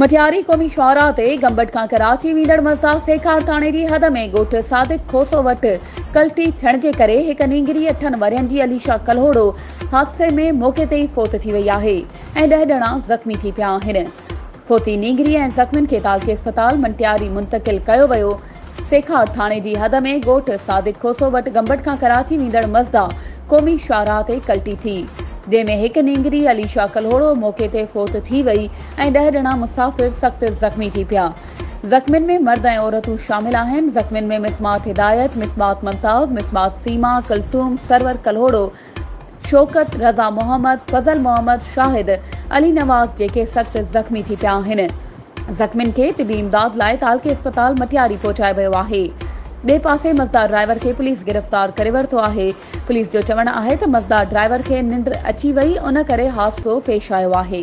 मटियारी क़ौमी शाहराह ते गंबट खां कराची वेंदड़ मज़दा सेखार थाणे जी हद में ॻोठ सादिक खोसो वटि कल्टी थियण जे करे हिक नींगरी 8 वरियनि जी अलीशा कल्होड़ो हादसे में मौके ते ई फोत थी वई आहे ऐं 10 ॼणा ज़ख़्मी थी पिया आहिनि। फोती नींगरी ऐं ज़ख़्मियुनि खे तालके अस्पताल मटियारी मुंतक़िल कयो वियो। सेखार थाणे जी हद में ॻोठ सादिक खोसो वटि गंबट खां कराची वेंदड़ मज़दा क़ौमी शाहराह ते कल्टी थी, जंहिंमें हिक नींगरी अलीशा कल्होड़ो मौके ते फोत थी वई ऐं 10 ॼणा मुसाफ़िर सख़्त ज़ख़्मी थी पिया। ज़ख़्मियुनि में मर्द ऐं औरतूं शामिल आहिनि। ज़ख़्मियुनि में मिसमात हिदायत, मिसमात मुमताज़, मिसमात सीमा, कुलसूम, सरवर कल्होड़ो, शौकत, रज़ा मोहम्मद, फज़ल मोहम्मद, शाहिद, अली नवाज़ जेके सख़्त ज़ख़्मी थी पिया आहिनि। ज़ख़्मियुनि खे तिबी इमदाद लाइ तालके अस्पताल मटियारी पहुचायो वियो आहे। ॿिए पासे मज़दा ड्राइवर खे पुलिस गिरफ़्तार करे वरितो आहे। पुलिस जो चवणु आहे त मज़दा ड्राइवर खे निंड अची वई, उन करे हादसो पेश आयो आहे।